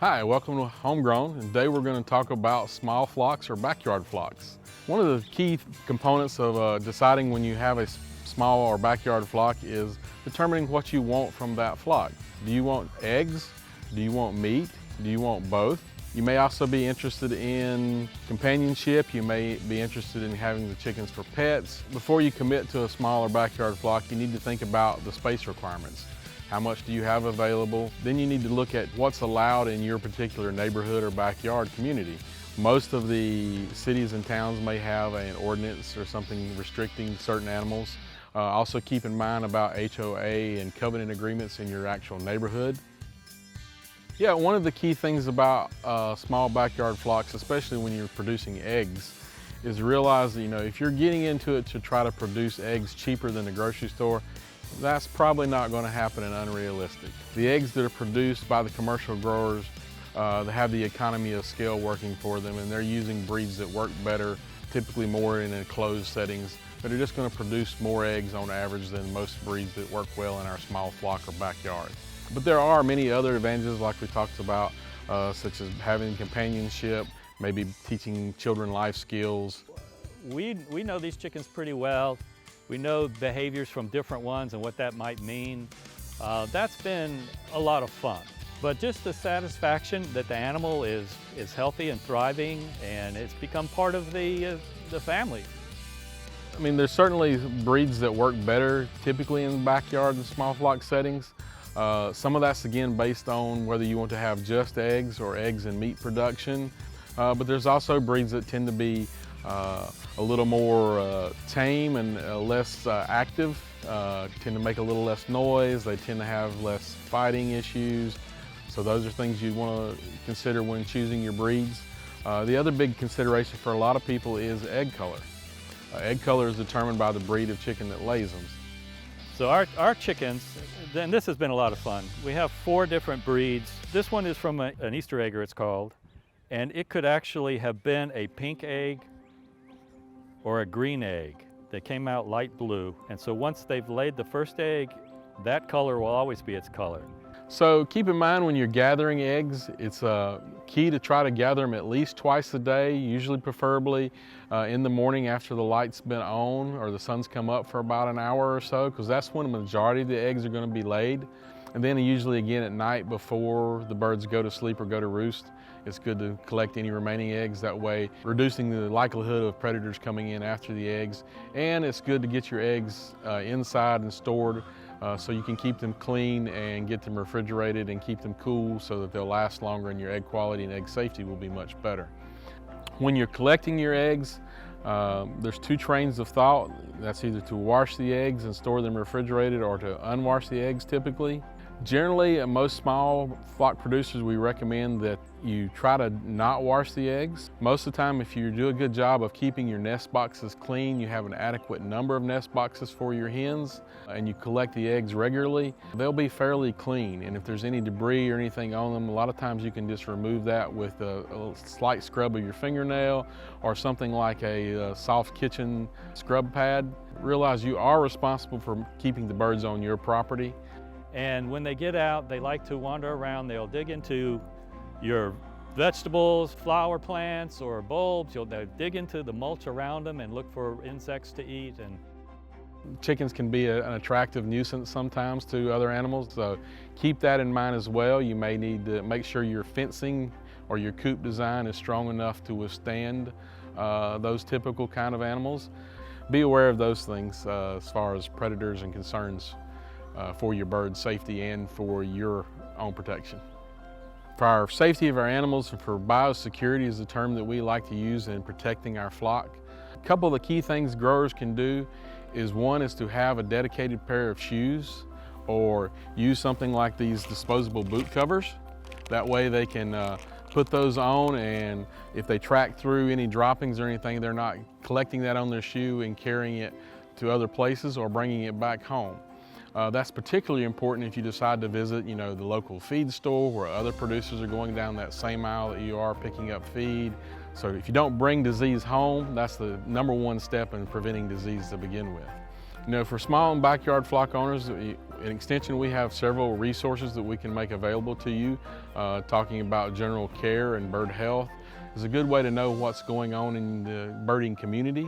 Hi, welcome to Homegrown, and today we're going to talk about small flocks or backyard flocks. One of the key components of deciding when you have a small or backyard flock is determining what you want from that flock. Do you want eggs? Do you want meat? Do you want both? You may also be interested in companionship. You may be interested in having the chickens for pets. Before you commit to a smaller backyard flock, you need to think about the space requirements. How much do you have available? Then you need to look at what's allowed in your particular neighborhood or backyard community. Most of the cities and towns may have an ordinance or something restricting certain animals. Also keep in mind about HOA and covenant agreements in your actual neighborhood. Yeah, one of the key things about small backyard flocks, especially when you're producing eggs, is realize that, if you're getting into it to try to produce eggs cheaper than the grocery store, that's probably not going to happen and unrealistic. The eggs that are produced by the commercial growers, they have the economy of scale working for them, and they're using breeds that work better, typically more in enclosed settings, that are just going to produce more eggs on average than most breeds that work well in our small flock or backyard. But there are many other advantages like we talked about, such as having companionship, maybe teaching children life skills. We know these chickens pretty well. We know behaviors from different ones and what that might mean. That's been a lot of fun. But just the satisfaction that the animal is healthy and thriving, and it's become part of the family. I mean, there's certainly breeds that work better typically in the backyard and small flock settings. Some of that's again based on whether you want to have just eggs or eggs and meat production. But there's also breeds that tend to be a little more tame and less active, tend to make a little less noise. They tend to have less fighting issues. So those are things you want to consider when choosing your breeds. The other big consideration for a lot of people is egg color. Egg color is determined by the breed of chicken that lays them. So our chickens, and this has been a lot of fun. We have 4 different breeds. This one is from an Easter egger, it's called, and it could actually have been a pink egg or a green egg. They came out light blue, and so once they've laid the first egg, that color will always be its color. So keep in mind when you're gathering eggs, it's key to try to gather them at least twice a day, usually preferably in the morning after the light's been on or the sun's come up for about an hour or so, because that's when the majority of the eggs are going to be laid. And then usually again at night before the birds go to sleep or go to roost, it's good to collect any remaining eggs, that way reducing the likelihood of predators coming in after the eggs. And it's good to get your eggs inside and stored so you can keep them clean and get them refrigerated and keep them cool so that they'll last longer and your egg quality and egg safety will be much better. When you're collecting your eggs, there's 2 trains of thought. That's either to wash the eggs and store them refrigerated or to unwash the eggs typically. Generally, at most small flock producers, we recommend that you try to not wash the eggs. Most of the time, if you do a good job of keeping your nest boxes clean, you have an adequate number of nest boxes for your hens, and you collect the eggs regularly, they'll be fairly clean. And if there's any debris or anything on them, a lot of times you can just remove that with a slight scrub of your fingernail or something like a soft kitchen scrub pad. Realize you are responsible for keeping the birds on your property. And when they get out, they like to wander around. They'll dig into your vegetables, flower plants, or bulbs. They'll dig into the mulch around them and look for insects to eat. And chickens can be an attractive nuisance sometimes to other animals, so keep that in mind as well. You may need to make sure your fencing or your coop design is strong enough to withstand those typical kind of animals. Be aware of those things as far as predators and concerns for your bird safety and for your own protection. For our safety of our animals and for biosecurity is the term that we like to use in protecting our flock. A couple of the key things growers can do is one is to have a dedicated pair of shoes or use something like these disposable boot covers. That way they can put those on, and if they track through any droppings or anything, they're not collecting that on their shoe and carrying it to other places or bringing it back home. That's particularly important if you decide to visit, the local feed store where other producers are going down that same aisle that you are picking up feed. So if you don't bring disease home, that's the number 1 step in preventing disease to begin with. For small and backyard flock owners, In Extension, we have several resources that we can make available to you, talking about general care and bird health. It's a good way to know what's going on in the birding community.